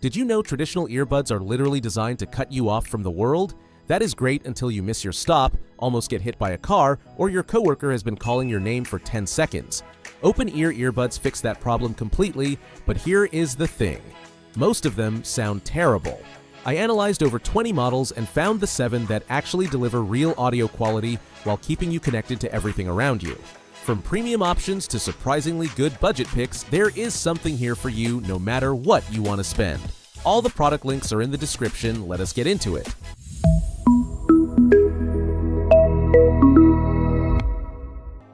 Did you know traditional earbuds are literally designed to cut you off from the world? That is great until you miss your stop, almost get hit by a car, or your coworker has been calling your name for 10 seconds. Open-ear earbuds fix that problem completely, but here is the thing. Most of them sound terrible. I analyzed over 20 models and found the 7 that actually deliver real audio quality while keeping you connected to everything around you. From premium options to surprisingly good budget picks, there is something here for you no matter what you want to spend. All the product links are in the description. Let us get into it.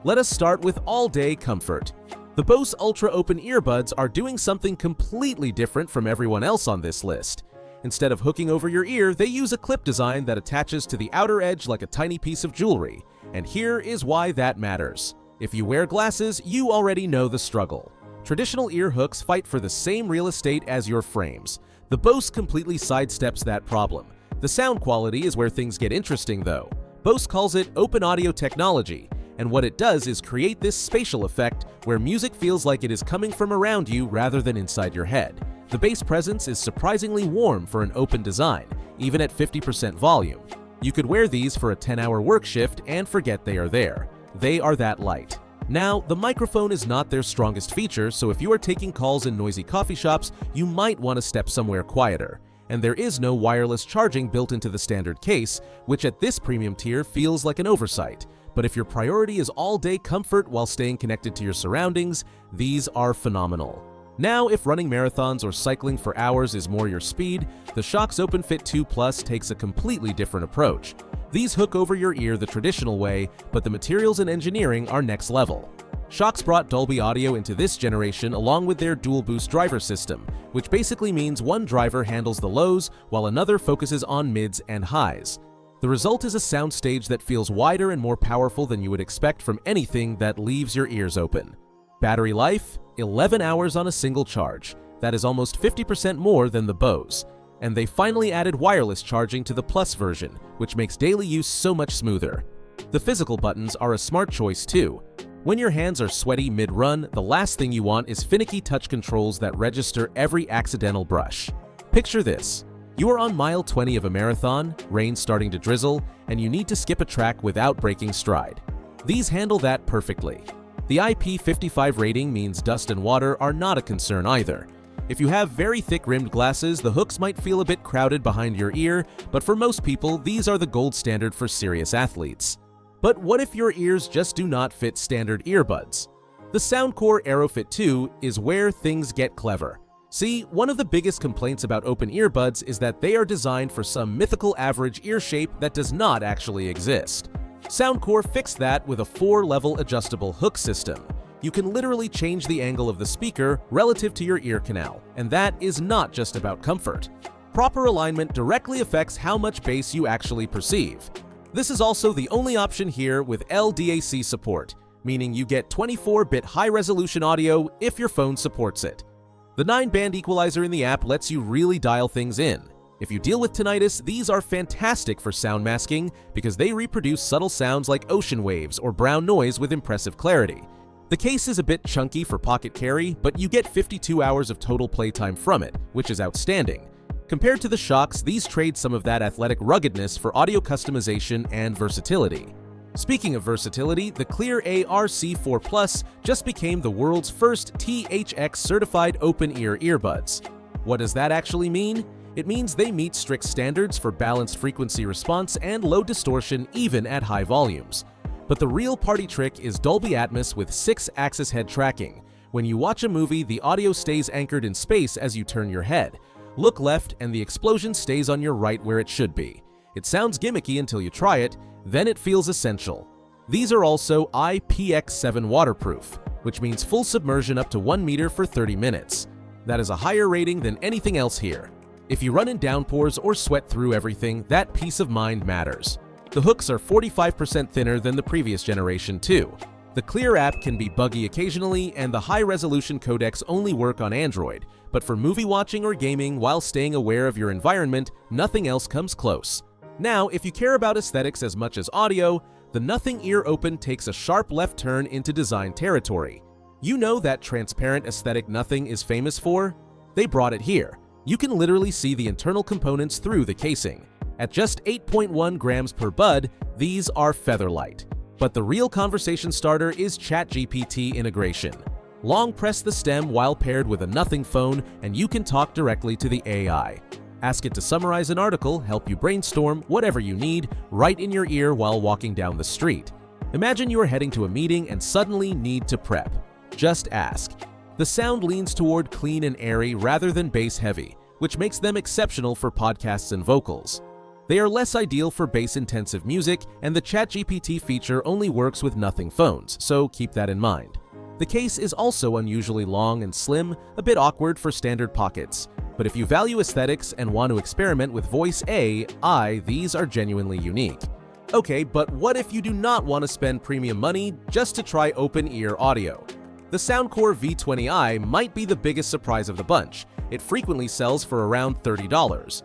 Let us start with all-day comfort. The Bose Ultra Open Earbuds are doing something completely different from everyone else on this list. Instead of hooking over your ear, they use a clip design that attaches to the outer edge like a tiny piece of jewelry. And here is why that matters. If you wear glasses, you already know the struggle. Traditional ear hooks fight for the same real estate as your frames. The Bose completely sidesteps that problem. The sound quality is where things get interesting though. Bose calls it open audio technology, and what it does is create this spatial effect where music feels like it is coming from around you rather than inside your head. The bass presence is surprisingly warm for an open design, even at 50% volume. You could wear these for a 10-hour work shift and forget they are there. They are that light. Now, the microphone is not their strongest feature, so if you are taking calls in noisy coffee shops, you might want to step somewhere quieter. And there is no wireless charging built into the standard case, which at this premium tier feels like an oversight. But if your priority is all-day comfort while staying connected to your surroundings, these are phenomenal. Now, if running marathons or cycling for hours is more your speed, the Shox Open Fit 2 Plus takes a completely different approach. These hook over your ear the traditional way, but the materials and engineering are next level. Shox brought Dolby Audio into this generation along with their dual boost driver system, which basically means one driver handles the lows while another focuses on mids and highs. The result is a soundstage that feels wider and more powerful than you would expect from anything that leaves your ears open. Battery life? 11 hours on a single charge. That is almost 50% more than the Bose. And they finally added wireless charging to the Plus version, which makes daily use so much smoother. The physical buttons are a smart choice too. When your hands are sweaty mid-run, the last thing you want is finicky touch controls that register every accidental brush. Picture this. You are on mile 20 of a marathon, rain's starting to drizzle, and you need to skip a track without breaking stride. These handle that perfectly. The IP55 rating means dust and water are not a concern either. If you have very thick-rimmed glasses, the hooks might feel a bit crowded behind your ear, but for most people, these are the gold standard for serious athletes. But what if your ears just do not fit standard earbuds? The Soundcore AeroFit 2 is where things get clever. See, one of the biggest complaints about open earbuds is that they are designed for some mythical average ear shape that does not actually exist. Soundcore fixed that with a 4-level adjustable hook system. You can literally change the angle of the speaker relative to your ear canal, and that is not just about comfort. Proper alignment directly affects how much bass you actually perceive. This is also the only option here with LDAC support, meaning you get 24-bit high-resolution audio if your phone supports it. The 9-band equalizer in the app lets you really dial things in. If you deal with tinnitus, these are fantastic for sound masking because they reproduce subtle sounds like ocean waves or brown noise with impressive clarity. The case is a bit chunky for pocket carry, but you get 52 hours of total playtime from it, which is outstanding. Compared to the Shox, these trade some of that athletic ruggedness for audio customization and versatility. Speaking of versatility, the Clear ARC4 Plus just became the world's first THX-certified open-ear earbuds. What does that actually mean? It means they meet strict standards for balanced frequency response and low distortion even at high volumes. But the real party trick is Dolby Atmos with 6-axis head tracking. When you watch a movie, the audio stays anchored in space as you turn your head. Look left and the explosion stays on your right where it should be. It sounds gimmicky until you try it, then it feels essential. These are also IPX7 waterproof, which means full submersion up to 1 meter for 30 minutes. That is a higher rating than anything else here. If you run in downpours or sweat through everything, that peace of mind matters. The hooks are 45% thinner than the previous generation too. The Clear app can be buggy occasionally, and the high-resolution codecs only work on Android, but for movie watching or gaming while staying aware of your environment, nothing else comes close. Now, if you care about aesthetics as much as audio, the Nothing Ear Open takes a sharp left turn into design territory. You know that transparent aesthetic Nothing is famous for? They brought it here. You can literally see the internal components through the casing. At just 8.1 grams per bud, these are featherlight. But the real conversation starter is ChatGPT integration. Long press the stem while paired with a Nothing phone, and you can talk directly to the AI. Ask it to summarize an article, help you brainstorm whatever you need, right in your ear while walking down the street. Imagine you are heading to a meeting and suddenly need to prep. Just ask. The sound leans toward clean and airy rather than bass-heavy, which makes them exceptional for podcasts and vocals. They are less ideal for bass-intensive music, and the ChatGPT feature only works with Nothing phones, so keep that in mind. The case is also unusually long and slim, a bit awkward for standard pockets. But if you value aesthetics and want to experiment with voice AI, these are genuinely unique. Okay, but what if you do not want to spend premium money just to try open-ear audio? The Soundcore V20i might be the biggest surprise of the bunch. It frequently sells for around $30.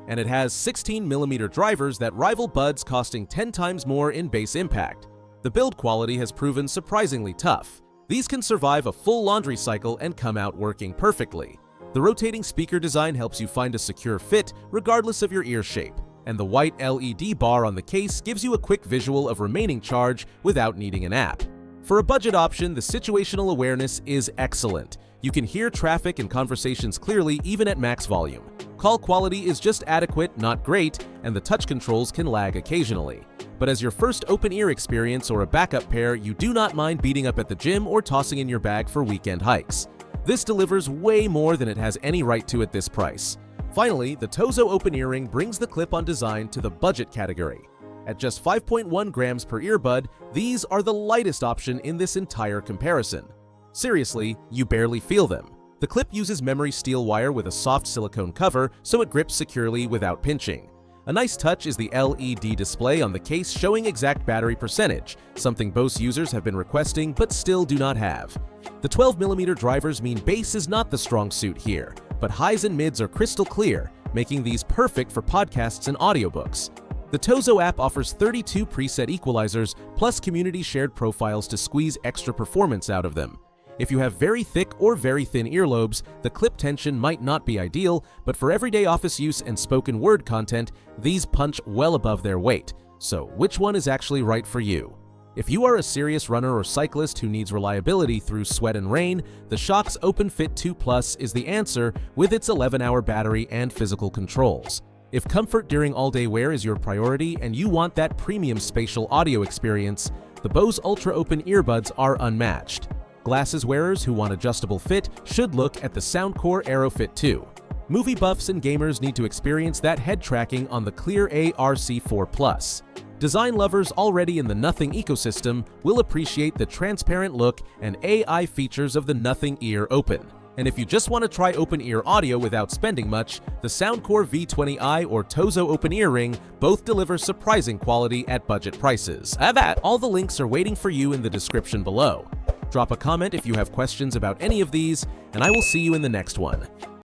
And it has 16mm drivers that rival buds costing 10 times more in bass impact. The build quality has proven surprisingly tough. These can survive a full laundry cycle and come out working perfectly. The rotating speaker design helps you find a secure fit regardless of your ear shape, and the white LED bar on the case gives you a quick visual of remaining charge without needing an app. For a budget option, the situational awareness is excellent. You can hear traffic and conversations clearly even at max volume. Call quality is just adequate, not great, and the touch controls can lag occasionally. But as your first open-ear experience or a backup pair, you do not mind beating up at the gym or tossing in your bag for weekend hikes. This delivers way more than it has any right to at this price. Finally, the Tozo Open Earring brings the clip-on design to the budget category. At just 5.1 grams per earbud, these are the lightest option in this entire comparison. Seriously, you barely feel them. The clip uses memory steel wire with a soft silicone cover, so it grips securely without pinching. A nice touch is the LED display on the case showing exact battery percentage, something Bose users have been requesting but still do not have. The 12mm drivers mean bass is not the strong suit here, but highs and mids are crystal clear, making these perfect for podcasts and audiobooks. The Tozo app offers 32 preset equalizers plus community-shared profiles to squeeze extra performance out of them. If you have very thick or very thin earlobes, the clip tension might not be ideal, but for everyday office use and spoken word content, these punch well above their weight. So which one is actually right for you? If you are a serious runner or cyclist who needs reliability through sweat and rain, the Shox Open Fit 2 Plus is the answer with its 11-hour battery and physical controls. If comfort during all-day wear is your priority and you want that premium spatial audio experience, the Bose Ultra Open earbuds are unmatched. Glasses wearers who want adjustable fit should look at the Soundcore AeroFit 2. Movie buffs and gamers need to experience that head tracking on the Clear ARC4 Plus. Design lovers already in the Nothing ecosystem will appreciate the transparent look and AI features of the Nothing Ear Open. And if you just want to try open-ear audio without spending much, the Soundcore V20i or Tozo Open Earring both deliver surprising quality at budget prices. All the links are waiting for you in the description below. Drop a comment if you have questions about any of these, and I will see you in the next one.